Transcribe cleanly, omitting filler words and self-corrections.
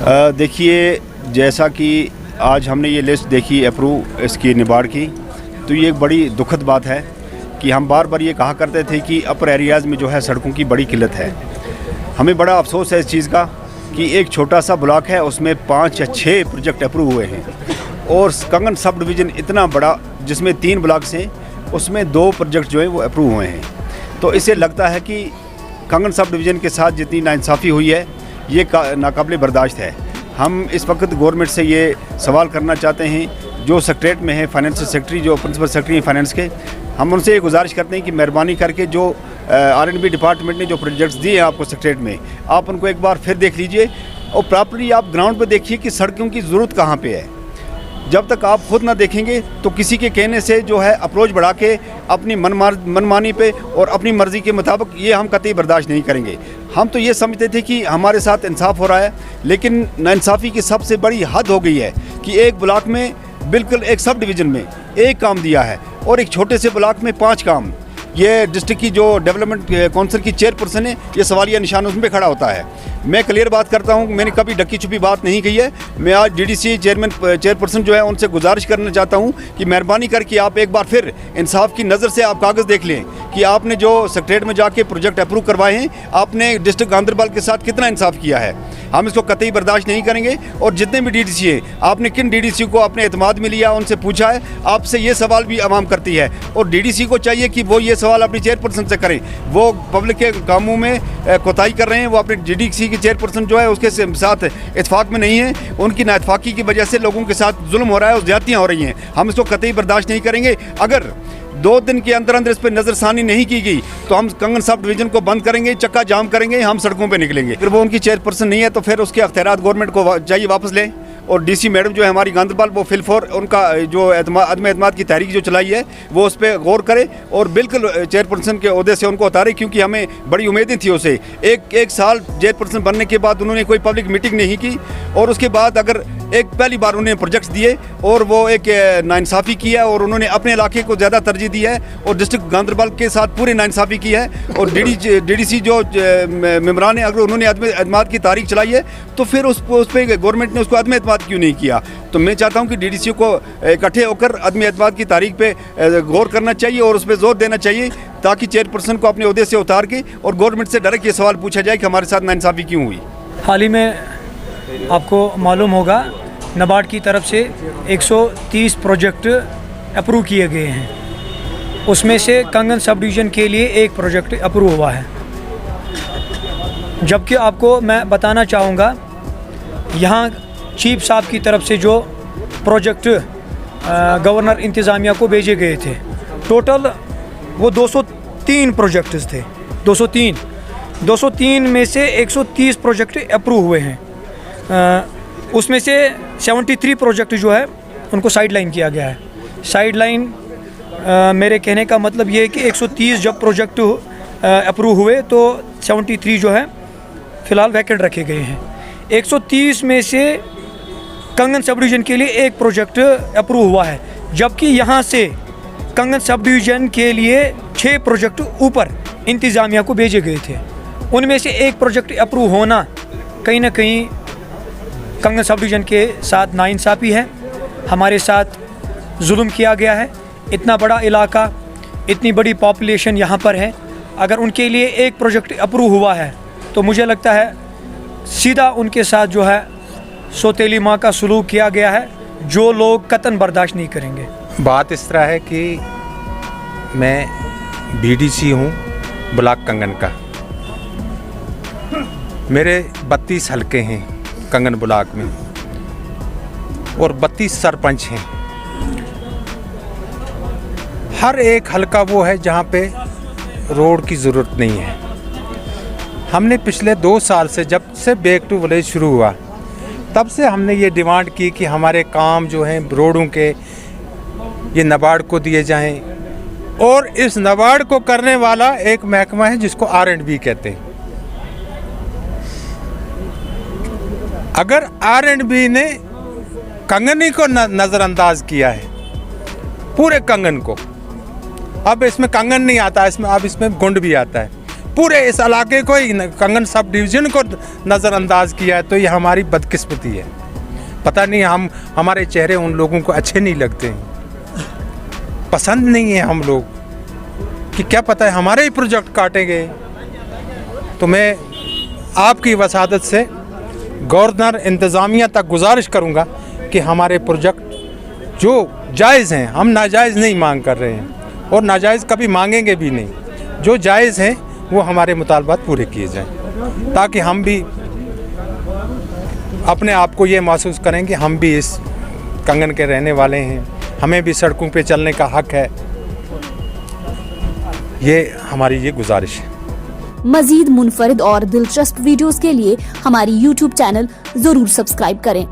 देखिए, जैसा कि आज हमने ये लिस्ट देखी अप्रूव इसकी निबाड़ की, तो ये एक बड़ी दुखद बात है कि हम बार बार ये कहा करते थे कि अपर एरियाज़ में जो है सड़कों की बड़ी किल्लत है। हमें बड़ा अफसोस है इस चीज़ का कि एक छोटा सा ब्लॉक है, उसमें 5 या 6 प्रोजेक्ट अप्रूव हुए हैं और कंगन सब डिवीज़न इतना बड़ा जिसमें 3 ब्लॉक्स हैं, उसमें 2 प्रोजेक्ट जो हैं वो अप्रूव हुए हैं। तो इससे लगता है कि कंगन सब डिवीज़न के साथ जितनी नाइंसाफ़ी हुई है ये नाकाबिले बर्दाश्त है। हम इस वक्त गवर्नमेंट से ये सवाल करना चाहते हैं, जो सेक्रेटरीट में है फाइनेंस सेक्रेटरी, जो प्रिंसिपल सेक्रेटरी हैं फाइनेंस के, हम उनसे ये गुजारिश करते हैं कि मेहरबानी करके जो R&B डिपार्टमेंट ने जो प्रोजेक्ट्स दिए हैं आपको सेक्रेटरीट में, आप उनको एक बार फिर देख लीजिए और प्रॉपर्ली आप ग्राउंड पर देखिए कि सड़कों की ज़रूरत कहाँ पे है। जब तक आप खुद ना देखेंगे तो किसी के कहने से जो है अप्रोच बढ़ा के अपनी मनमानी पे और अपनी मर्ज़ी के मुताबिक ये हम कतई बर्दाश्त नहीं करेंगे। हम तो ये समझते थे कि हमारे साथ इंसाफ हो रहा है, लेकिन नाइंसाफ़ी की सबसे बड़ी हद हो गई है कि एक ब्लॉक में बिल्कुल एक सब डिवीज़न में 1 काम दिया है और एक छोटे से ब्लॉक में 5 काम। ये डिस्ट्रिक्ट की जो डेवलपमेंट काउंसिल की चेयरपर्सन है, ये सवालिया निशान उसमें खड़ा होता है। मैं क्लियर बात करता हूँ, मैंने कभी ढकी छुपी बात नहीं कही है। मैं आज DDC चेयरपर्सन जो है उनसे गुजारिश करना चाहता हूँ कि मेहरबानी करके आप एक बार फिर इंसाफ की नज़र से आप कागज़ देख लें कि आपने जो सेक्रेटरीट में जाके प्रोजेक्ट अप्रूव करवाए हैं, आपने डिस्ट्रिक्ट गांधरबल के साथ कितना इंसाफ किया है। हम इसको कतई बर्दाश्त नहीं करेंगे और जितने भी DDC हैं, आपने किन DDC को अपने एतमाद में लिया, उनसे पूछा है। आपसे ये सवाल भी आवाम करती है और DDC को चाहिए कि वो ये सवाल अपनी चेयरपर्सन से करें। वो पब्लिक के कामों में कोताही कर रहे हैं, वो अपने DDC की चेयरपर्सन जो है उसके साथ इत्फाक में नहीं है। उनकी नाइतफाकी की वजह से लोगों के साथ जुल्म हो रहा है और ज़्यादतियाँ हो रही हैं। हम इसको कतई बर्दाश्त नहीं करेंगे। अगर 2 दिन के अंदर अंदर इस पर नज़रसानी नहीं की गई तो हम कंगन सब डिवीज़न को बंद करेंगे, चक्का जाम करेंगे, हम सड़कों पे निकलेंगे। अगर वो उनकी चेयरपर्सन नहीं है तो फिर उसके अख्तियारात गवर्नमेंट को चाहिए वापस लें। और DC मैडम जो है हमारी गांधरबल, वो फिलफोर उनका जो अदम एतमाद की तहरीक जो चलाई है वो उस पर गौर करे और बिल्कुल चेयरपर्सन के ओहदे से उनको उतारे, क्योंकि हमें बड़ी उम्मीदें थी उसे। एक साल चेयरपर्सन बनने के बाद उन्होंने कोई पब्लिक मीटिंग नहीं की और उसके बाद अगर पहली बार उन्होंने प्रोजेक्ट्स दिए और वो एक नाइंसाफ़ी की है और उन्होंने अपने इलाके को ज़्यादा तरजीह दी है और डिस्ट्रिक्ट गांधरबल के साथ पूरी नाइंसाफ़ी की है। और DDC जो मेम्बरान है, अगर उन्होंने अदम एतमाद की तारीख चलाई है तो फिर उस पर गवर्नमेंट ने उसको अदम एतमाद क्यों नहीं किया। तो मैं चाहता हूं कि DDC को इकट्ठे होकर अदम एतमाद की तारीख पे गौर करना चाहिए और उस पर जोर देना चाहिए, ताकि चेयरपर्सन को अपने ओहदे से उतार के और गवर्नमेंट से डायरेक्ट ये सवाल पूछा जाए कि हमारे साथ नाइंसाफ़ी क्यों हुई। हाल ही में आपको मालूम होगा नाबार्ड की तरफ से 130 प्रोजेक्ट अप्रूव किए गए हैं। उसमें से कंगन सब डिवीज़न के लिए 1 प्रोजेक्ट अप्रूव हुआ है। जबकि आपको मैं बताना चाहूँगा, यहाँ चीफ साहब की तरफ से जो प्रोजेक्ट गवर्नर इंतज़ामिया को भेजे गए थे, टोटल वो 203 प्रोजेक्ट्स थे। 203 में से 130 प्रोजेक्ट अप्रूव हुए हैं। उसमें से 73 प्रोजेक्ट जो है उनको साइडलाइन किया गया है। साइडलाइन मेरे कहने का मतलब ये है कि 130 जब प्रोजेक्ट अप्रूव हुए तो 73 जो है फ़िलहाल वैकेंट रखे गए हैं। 130 में से कंगन सब डिवीज़न के लिए 1 प्रोजेक्ट अप्रूव हुआ है, जबकि यहाँ से कंगन सब डिवीज़न के लिए 6 प्रोजेक्ट ऊपर इंतज़ामिया को भेजे गए थे। उनमें से 1 प्रोजेक्ट अप्रूव होना कहीं ना कहीं कंगन सब डिवीज़न के साथ नाइंसाफ़ी है। हमारे साथ जुल्म किया गया है। इतना बड़ा इलाका, इतनी बड़ी पॉपुलेशन यहाँ पर है, अगर उनके लिए 1 प्रोजेक्ट अप्रूव हुआ है तो मुझे लगता है सीधा उनके साथ जो है सौतेली माँ का सलूक किया गया है, जो लोग कतन बर्दाश्त नहीं करेंगे। बात इस तरह है कि मैं BDC हूँ ब्लॉक कंगन का। मेरे 32 हलके हैं कंगन ब्लॉक में और 32 सरपंच हैं। हर एक हलका वो है जहाँ पे रोड की ज़रूरत नहीं है। हमने पिछले 2 साल से, जब से बैक टू विलेज शुरू हुआ, तब से हमने ये डिमांड की कि हमारे काम जो हैं रोडों के ये नाबार्ड को दिए जाएं। और इस नाबार्ड को करने वाला एक महकमा है जिसको R&B कहते हैं। अगर R&B ने कंगनी को नज़रअंदाज किया है, पूरे कंगन को, अब इसमें कंगन नहीं आता, इसमें अब इसमें गुंड भी आता है, पूरे इस इलाके को ही कंगन सब डिवीज़न को नज़रअंदाज किया है, तो ये हमारी बदकिस्मती है। पता नहीं हमारे चेहरे उन लोगों को अच्छे नहीं लगते हैं, पसंद नहीं है हम लोग, कि क्या पता है हमारे ही प्रोजेक्ट काटे गए। तो मैं आपकी वसादत से गवर्नर इंतज़ामिया तक गुजारिश करूंगा कि हमारे प्रोजेक्ट जो जायज़ हैं, हम नाजायज़ नहीं मांग कर रहे हैं और नाजायज़ कभी मांगेंगे भी नहीं, जो जायज़ हैं वो हमारे मुतालबात पूरे किए जाएं, ताकि हम भी अपने आप को ये महसूस करें कि हम भी इस कंगन के रहने वाले हैं, हमें भी सड़कों पे चलने का हक है। ये हमारी ये गुजारिश है। मजीद मुनफरिद और दिलचस्प वीडियोस के लिए हमारी YouTube चैनल जरूर सब्सक्राइब करें।